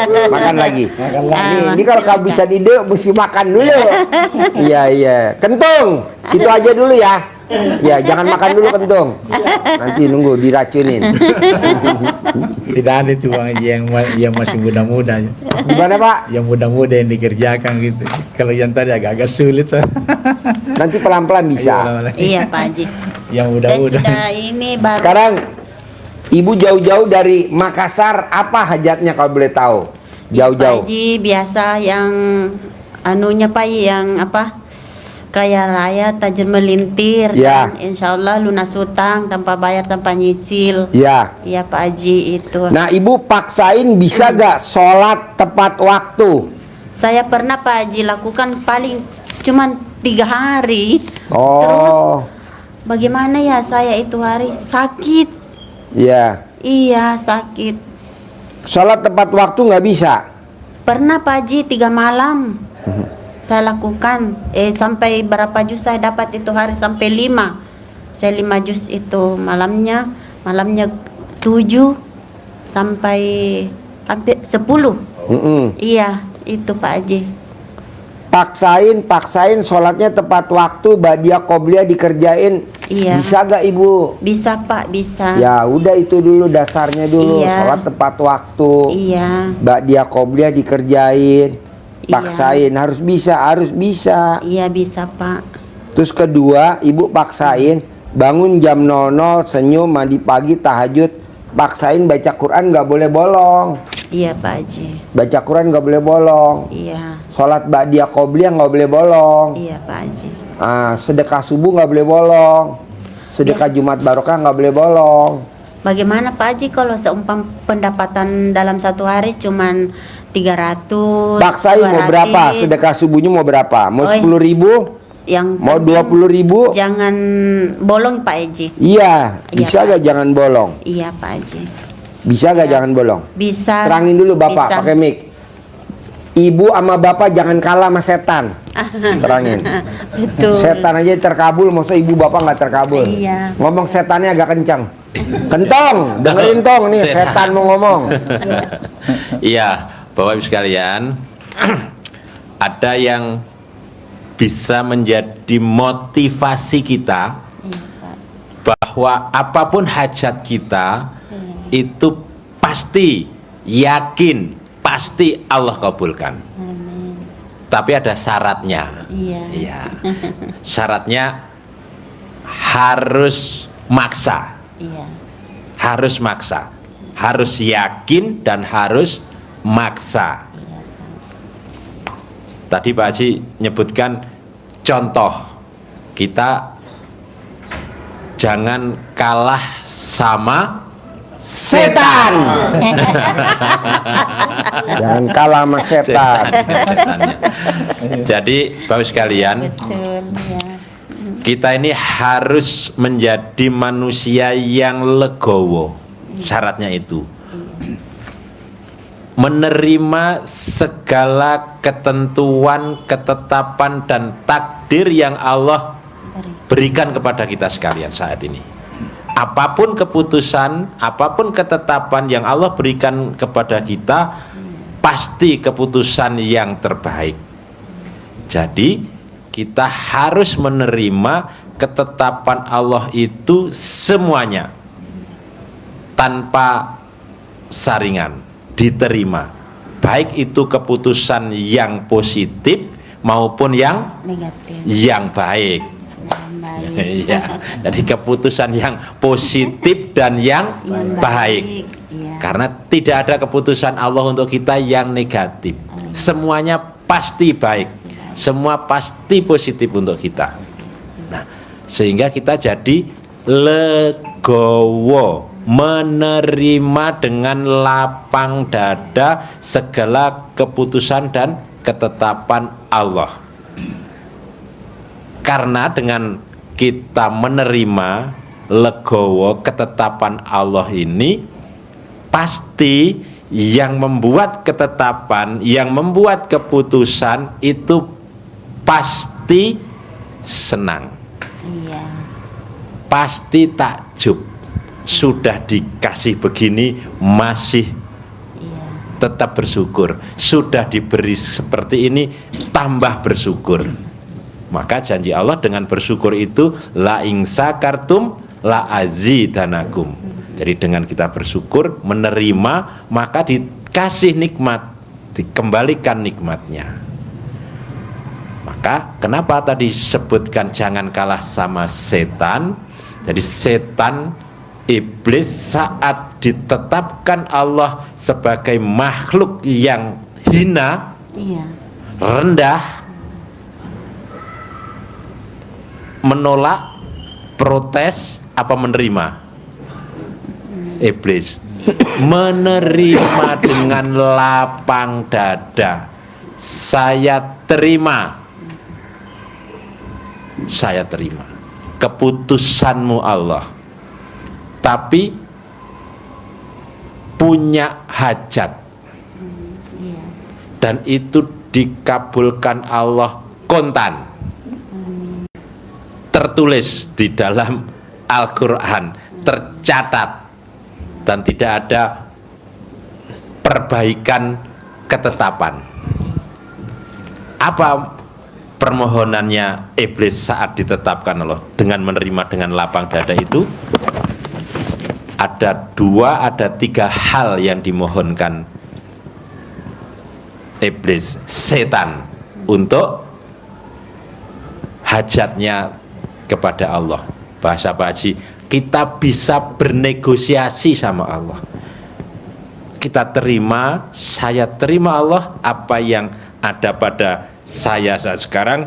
Makan lagi. Ini kalau silakan. kau bisa ide mesti makan dulu. Iya. Kentung, situ aja dulu ya. Ya, jangan makan dulu kentung. Nanti nunggu diracunin. Tidak ada itu Bang yang masih muda-muda. Gimana Pak? Yang muda-muda yang dikerjakan gitu. Kalau yang tadi agak-agak sulit. Nanti pelan-pelan bisa. Iya Pak Haji. Yang Saya muda-muda. sudah ini baru. Sekarang Ibu jauh-jauh dari Makassar, apa hajatnya kalau boleh tahu? Pak Jauh-jauh. Haji biasa yang anunya Pak, yang apa? Kaya raya tajir melintir. Ya. Dan insya Allah lunas hutang tanpa bayar, tanpa nyicil. Ya. Iya Pak Haji itu. Nah, Ibu paksain bisa gak sholat tepat waktu? Saya pernah Pak Haji lakukan paling cuman 3 hari. Terus Oh, bagaimana ya saya itu hari sakit. ya. Iya sakit. Sholat tepat waktu nggak bisa? Pernah Pak Haji 3 malam saya lakukan. Sampai berapa juz saya dapat itu hari? Sampai 5. Saya 5 juz itu malamnya 7 sampai hampir 10. Iya itu Pak Haji. Paksain sholatnya tepat waktu, badiah qobliyah dikerjain. Iya. Bisa gak Ibu? Bisa Pak, bisa. Ya udah itu dulu dasarnya dulu. Iya. Sholat tepat waktu, Iya. badiah qobliyah dikerjain. Iya. Paksain, harus bisa. Iya bisa Pak. Terus kedua, Ibu paksain bangun jam 00, senyum, mandi pagi, tahajud. Paksain baca Quran nggak boleh bolong. Iya Pak Haji. Baca Quran nggak boleh bolong. Iya. Sholat ba'diyah qobliyah nggak boleh bolong. Iya Pak Haji. Sedekah subuh nggak boleh bolong. Sedekah Jumat Barokah nggak boleh bolong. Bagaimana Pak Haji kalau seumpam pendapatan dalam satu hari cuman 300? Paksain mau 200? berapa? Sedekah subuhnya mau berapa? Mau 10.000? Yang Mau penting 20.000? jangan bolong Pak Haji. Iya, Iya, bisa Pak gak Haji. jangan bolong? Iya Pak Haji. Bisa gak jangan bolong? Bisa. Terangin dulu Bapak Bisa. pakai mic. Ibu sama Bapak jangan kalah sama setan. Terangin. Betul. Setan aja terkabul, masa Ibu Bapak nggak terkabul? Iya. Ngomong setannya agak kencang. Kentong, dengerin tong nih, setan mau ngomong. Iya, Bapak Ibu sekalian, ada yang bisa menjadi motivasi kita Iya, Pak. bahwa apapun hajat kita itu pasti, yakin, pasti Allah kabulkan. Amin. Tapi ada syaratnya. Iya. Iya. Syaratnya harus maksa. Iya. Harus maksa, harus yakin dan harus maksa. Tadi Pak Haji nyebutkan contoh, kita jangan kalah sama setan. Jangan kalah sama setan. Jadi Bapak sekalian, Betul ya. kita ini harus menjadi manusia yang legowo. Syaratnya itu menerima segala ketentuan, ketetapan dan takdir yang Allah berikan kepada kita sekalian saat ini. Apapun keputusan, apapun ketetapan yang Allah berikan kepada kita, pasti keputusan yang terbaik. Jadi kita harus menerima ketetapan Allah itu semuanya tanpa saringan, diterima. Baik itu keputusan yang positif maupun yang baik. Iya, jadi keputusan yang positif dan yang baik. Karena tidak ada keputusan Allah untuk kita yang negatif. Semuanya pasti baik. Semua pasti positif untuk kita. Nah, sehingga kita jadi legowo, menerima dengan lapang dada segala keputusan dan ketetapan Allah. Karena dengan kita menerima legowo ketetapan Allah ini, pasti yang membuat ketetapan, yang membuat keputusan itu pasti senang. Iya. Pasti takjub. Sudah dikasih begini masih tetap bersyukur. Sudah diberi seperti ini, tambah bersyukur. Maka janji Allah dengan bersyukur itu la ing sakartum la azidanakum. Jadi dengan kita bersyukur, menerima, maka dikasih nikmat, dikembalikan nikmatnya. Maka kenapa tadi sebutkan jangan kalah sama setan? Jadi setan, iblis saat ditetapkan Allah sebagai makhluk yang hina, Iya. rendah, menolak, protes, apa menerima? Iblis menerima dengan lapang dada. Saya terima keputusanmu Allah, tapi punya hajat, Iya. dan itu dikabulkan Allah kontan, tertulis di dalam Al-Quran, tercatat, dan tidak ada perbaikan ketetapan. Apa permohonannya iblis saat ditetapkan Allah dengan menerima dengan lapang dada itu? Ada 3 hal yang dimohonkan iblis, setan, untuk hajatnya kepada Allah. Bahasa Pak Haji, kita bisa bernegosiasi sama Allah. Kita terima, saya terima Allah, apa yang ada pada saya saat sekarang,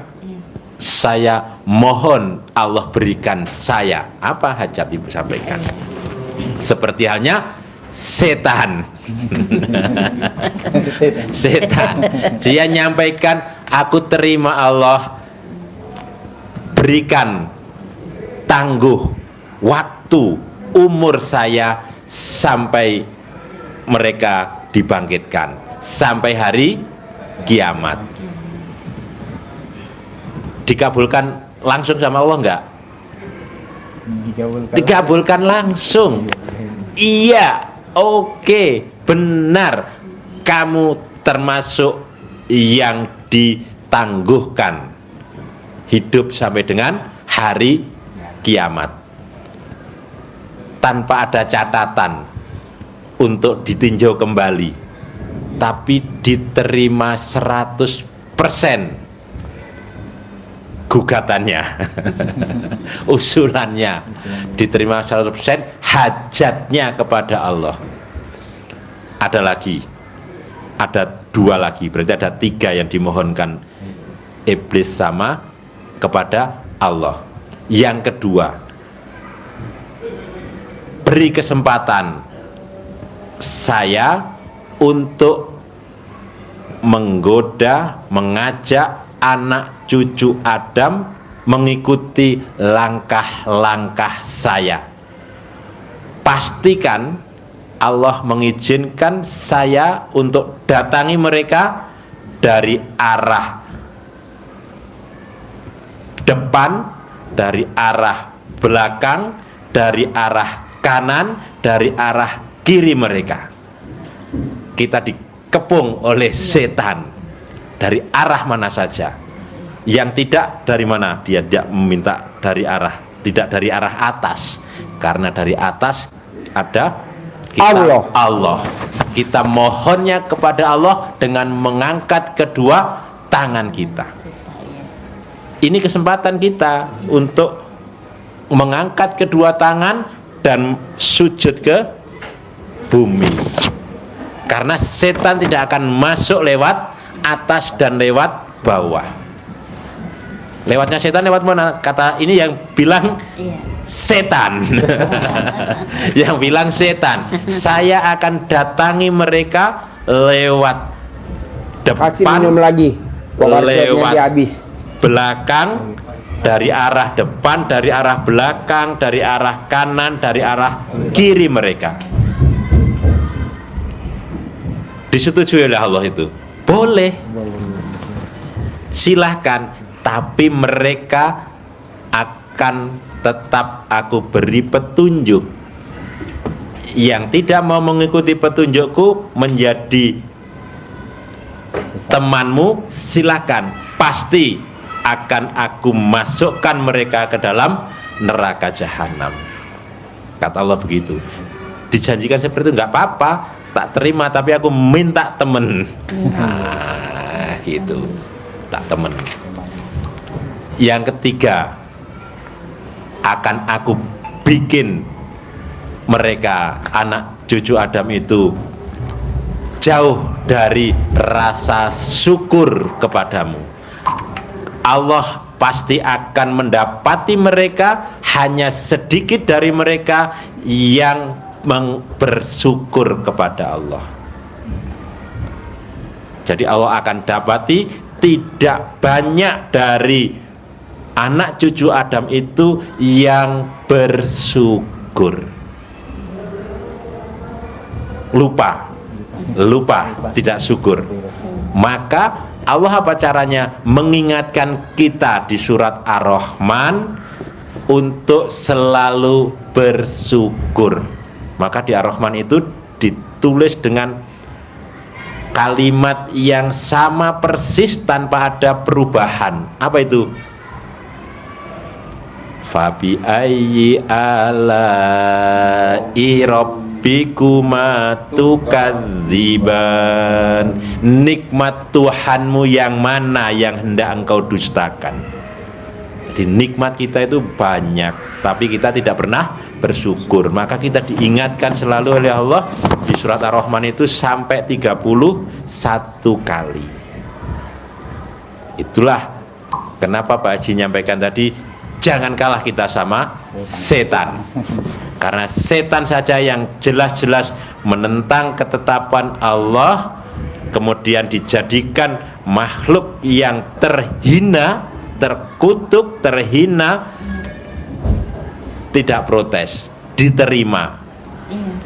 saya mohon Allah berikan saya. Apa hajat Ibu sampaikan? Seperti halnya setan. Setan, dia nyampaikan, aku terima Allah, berikan tangguh waktu umur saya sampai mereka dibangkitkan, sampai hari kiamat. Dikabulkan langsung sama Allah enggak? Dikabulkan langsung. Iya, oke, benar, kamu termasuk yang ditangguhkan hidup sampai dengan hari kiamat, tanpa ada catatan untuk ditinjau kembali, tapi diterima 100% gugatannya. Usulannya diterima 100%, hajatnya kepada Allah. Ada lagi, ada 2 lagi, berarti ada 3 yang dimohonkan iblis sama kepada Allah. Yang kedua, beri kesempatan saya untuk menggoda, mengajak anak cucu Adam mengikuti langkah-langkah saya. Pastikan Allah mengizinkan saya untuk datangi mereka dari arah depan, dari arah belakang, dari arah kanan, dari arah kiri mereka. Kita dikepung oleh setan dari arah mana saja. Yang tidak dari mana? Dia tidak meminta dari arah, tidak dari arah atas, karena dari atas ada kita, Allah. Kita mohonnya kepada Allah dengan mengangkat kedua tangan kita. Ini kesempatan kita untuk mengangkat kedua tangan dan sujud ke bumi, karena setan tidak akan masuk lewat atas dan lewat bawah. Lewatnya setan lewat mana? Kata ini yang bilang setan. Yang bilang setan. Saya akan datangi mereka lewat Kasih depan, minum lagi. lewat habis. belakang, dari arah depan, dari arah belakang, dari arah kanan, dari arah kiri mereka. Disetujui oleh Allah itu? Boleh. Silahkan. Tapi mereka akan tetap aku beri petunjuk yang tidak mau mengikuti petunjukku menjadi temanmu, silakan, pasti akan aku masukkan mereka ke dalam neraka jahanam. Kata Allah begitu. Dijanjikan seperti itu, nggak apa-apa, tak terima, tapi aku minta temen. Nah, gitu, tak temen. Yang ketiga, akan aku bikin mereka, anak cucu Adam itu, jauh dari rasa syukur kepadamu. Allah pasti akan mendapati mereka, hanya sedikit dari mereka yang bersyukur kepada Allah. Jadi Allah akan dapati tidak banyak dari anak cucu Adam itu yang bersyukur. Lupa, tidak syukur. Maka Allah apa caranya? Mengingatkan kita di surat Ar-Rahman untuk selalu bersyukur. Maka di Ar-Rahman itu ditulis dengan kalimat yang sama persis tanpa ada perubahan. Apa itu? Fabi ayyi ala'i rabbikuma tukadziban. Nikmat Tuhanmu yang mana yang hendak engkau dustakan? Jadi nikmat kita itu banyak, tapi kita tidak pernah bersyukur. Maka kita diingatkan selalu oleh Allah di surat Ar-Rahman itu sampai 31 kali. Itulah kenapa Pak Haji nyampaikan tadi, jangan kalah kita sama setan. Karena setan saja yang jelas-jelas menentang ketetapan Allah, kemudian dijadikan makhluk yang terhina, terkutuk, terhina, tidak protes, diterima,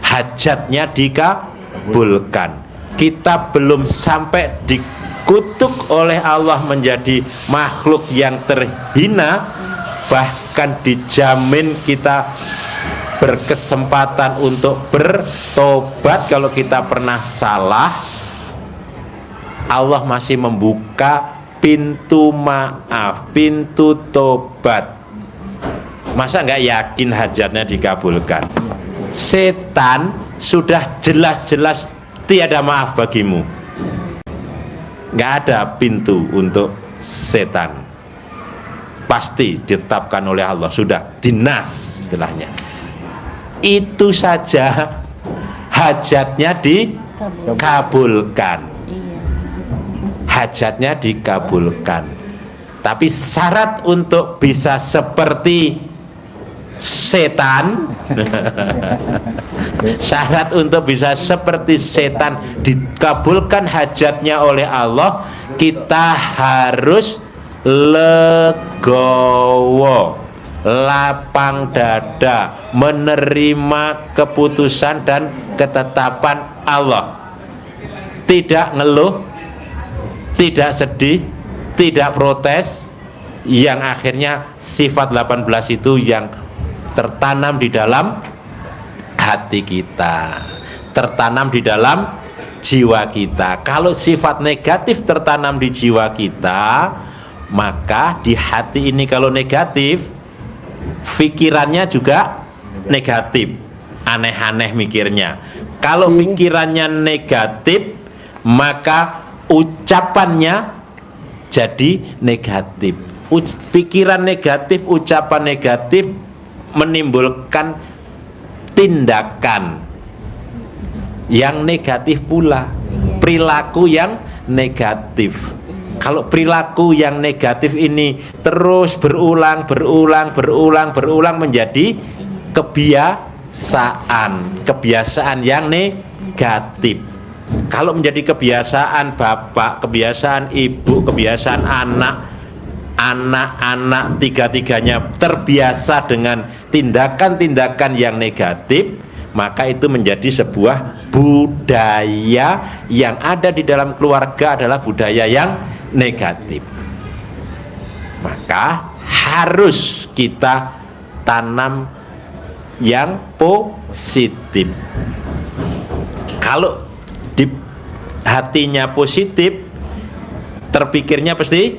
hajatnya dikabulkan. Kita belum sampai dikutuk oleh Allah menjadi makhluk yang terhina, bahkan dijamin kita berkesempatan untuk bertobat kalau kita pernah salah. Allah masih membuka pintu maaf, pintu tobat. Masa nggak yakin hajatnya dikabulkan? Setan sudah jelas-jelas tiada maaf bagimu. Nggak ada pintu untuk setan. Pasti ditetapkan oleh Allah, sudah dinas istilahnya. Itu saja hajatnya dikabulkan. Hajatnya dikabulkan. Tapi syarat untuk bisa seperti setan, syarat untuk bisa seperti setan, dikabulkan hajatnya oleh Allah, kita harus legowo, lapang dada, menerima keputusan dan ketetapan Allah. Tidak ngeluh, tidak sedih, tidak protes, yang akhirnya sifat 18 itu yang tertanam di dalam hati kita, tertanam di dalam jiwa kita. Kalau sifat negatif tertanam di jiwa kita, maka di hati ini kalau negatif, pikirannya juga negatif, aneh-aneh mikirnya. Kalau pikirannya negatif, maka ucapannya jadi negatif. Pikiran negatif, ucapan negatif menimbulkan tindakan yang negatif pula, perilaku yang negatif. Kalau perilaku yang negatif ini terus berulang menjadi kebiasaan yang negatif. Kalau menjadi kebiasaan bapak, kebiasaan ibu, kebiasaan anak-anak tiga-tiganya terbiasa dengan tindakan-tindakan yang negatif, maka itu menjadi sebuah budaya yang ada di dalam keluarga adalah budaya yang negatif. Maka harus kita tanam yang positif. Kalau di hatinya positif, terpikirnya pasti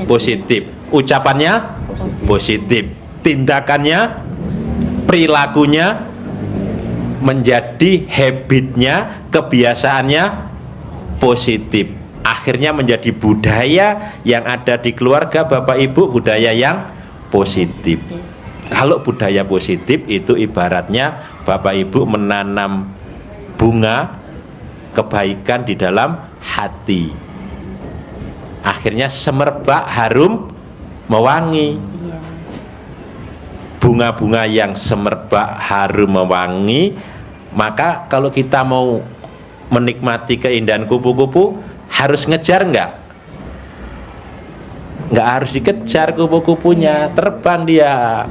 positif. Ucapannya positif. Tindakannya, perilakunya menjadi habitnya, kebiasaannya positif. Akhirnya menjadi budaya yang ada di keluarga Bapak Ibu, budaya yang positif. Kalau budaya positif itu ibaratnya Bapak Ibu menanam bunga kebaikan di dalam hati. Akhirnya semerbak, harum, mewangi. Bunga-bunga yang semerbak, harum, mewangi, maka kalau kita mau menikmati keindahan kupu-kupu, harus ngejar nggak? Nggak harus dikejar kupu-kupunya, terbang dia.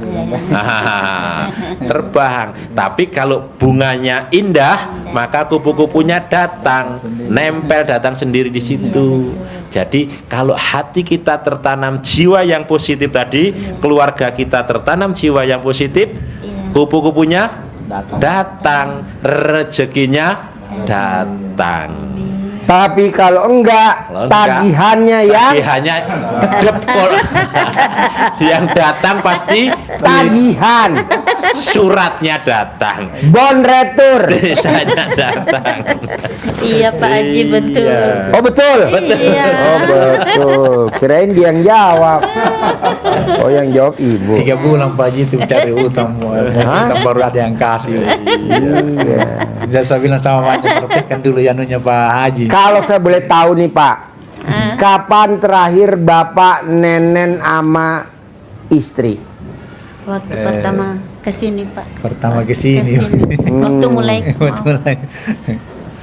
Terbang. Tapi kalau bunganya indah, maka kupu-kupunya datang, nempel, datang sendiri di situ. Jadi kalau hati kita tertanam jiwa yang positif tadi, keluarga kita tertanam jiwa yang positif, kupu-kupunya datang, rezekinya datang. Tapi kalau enggak, tagihannya depol. Yang datang pasti tagihan, suratnya datang, bon retur. desanya datang. Iya Pak Haji, betul. Oh betul. Iya. Oh betul. Kirain dia yang jawab. Oh yang jawab ibu. 3 bulan Pak Haji itu cari utang, utang baru ada yang kasih. Iya. Dan saya bilang sama Pak Haji, praktekkan dulu yanunya Pak Haji. Kalau saya boleh tahu nih Pak, kapan terakhir Bapak nenen ama istri? Waktu pertama kesini Pak. Pertama kesini. Waktu mulai.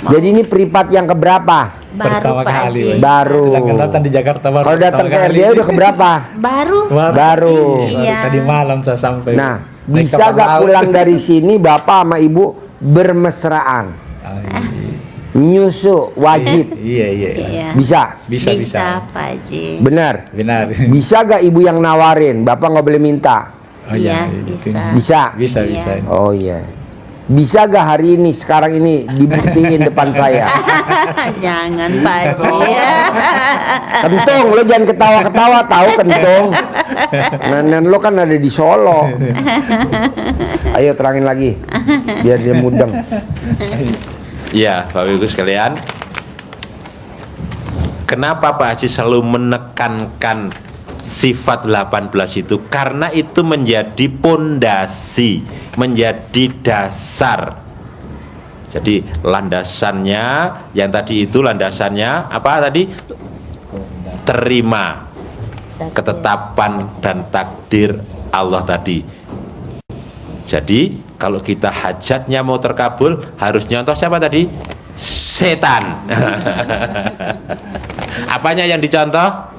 Jadi ini privat yang keberapa? Baru Pertama Pak kali, Haji. Pak. Baru. Sedangkan datang di Jakarta baru. Kalau datang ke RDA udah keberapa? Baru. Baru. Iya. Tadi malam saya sampai. Nah, Naik bisa kapal gak laut. pulang dari sini Bapak sama Ibu bermesraan? Nyusu wajib. Iya. Iya. Bisa? Bisa. Pak Haji. Benar? Benar. Bisa gak Ibu yang nawarin? Bapak nggak boleh minta? Oh, Iya, itu. bisa. Bisa? Bisa. Oh iya. Bisa gak hari ini, sekarang ini dibuktiin depan saya? Jangan Pak Haji. Kentung, lo jangan ketawa-ketawa, tahu Kentung. Nenek lo kan ada di Solo. Ayo terangin lagi, biar dia mudeng. Ya, Bapak Ibu sekalian, kenapa Pak Haji selalu menekankan sifat 18 itu? Karena itu menjadi pondasi, menjadi dasar. Jadi landasannya, yang tadi itu landasannya apa tadi? Terima ketetapan dan takdir Allah tadi. Jadi kalau kita hajatnya mau terkabul, harus nyontoh siapa tadi? Setan. Apanya yang dicontoh?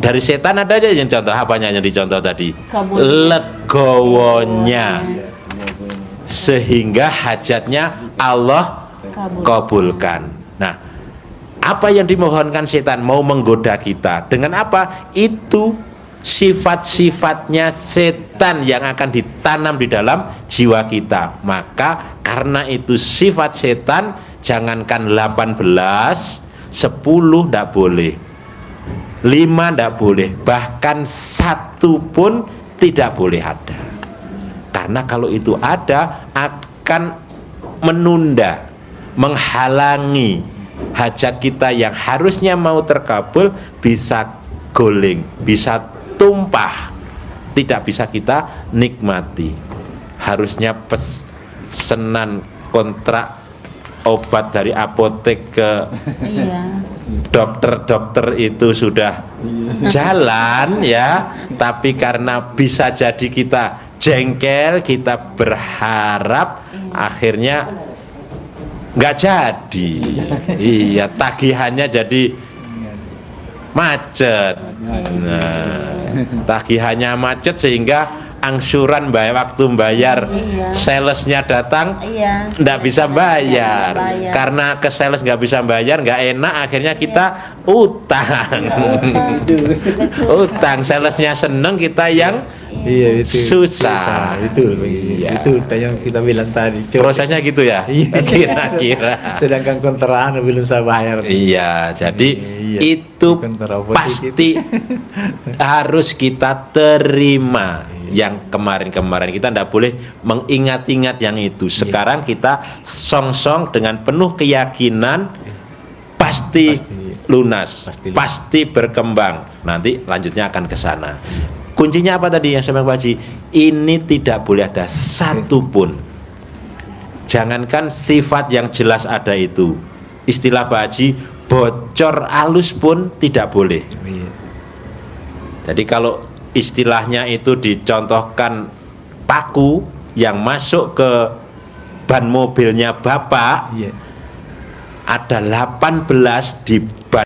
Dari setan ada aja yang contoh. Apanya yang dicontoh tadi? Legowonya. Sehingga hajatnya Allah kabulkan. Nah, apa yang dimohonkan setan? Mau menggoda kita. Dengan apa? Itu sifat-sifatnya setan yang akan ditanam di dalam jiwa kita. Maka karena itu sifat setan, jangankan 18, 10 tidak boleh, 5 tidak boleh, bahkan 1 pun tidak boleh ada. Karena kalau itu ada, akan menunda, menghalangi hajat kita yang harusnya mau terkabul, bisa guling, bisa tumpah, tidak bisa kita nikmati. Harusnya pesanan kontrak obat dari apotek ke dokter-dokter itu sudah jalan ya, tapi karena bisa jadi kita jengkel, kita berharap, akhirnya nggak jadi. Iya, tagihannya jadi macet. Nah, tagihannya macet sehingga angsuran waktu bayar salesnya datang nggak bisa bayar. Karena ke sales nggak bisa bayar, nggak enak, akhirnya kita utang. Utang, salesnya seneng, kita yang Iya itu Susah. betul Iya. itu yang kita bilang tadi. Prosesnya gitu ya, Iya. kira-kira. Sedangkan kontraan belum saya bayar. Iya, jadi Iya, itu kontra oposisi pasti harus kita terima. Yang kemarin-kemarin kita tidak boleh mengingat-ingat yang itu. Sekarang kita song-song dengan penuh keyakinan pasti lunas, Pasti lunas. pasti berkembang. Nanti lanjutnya akan ke sana. Kuncinya apa tadi yang saya bilang Pak Haji? Ini tidak boleh ada satupun. Jangankan sifat yang jelas ada itu. Istilah Pak Haji, bocor halus pun tidak boleh. Iya. Jadi kalau istilahnya itu dicontohkan paku yang masuk ke ban mobilnya Bapak, Iya. ada 18 di ban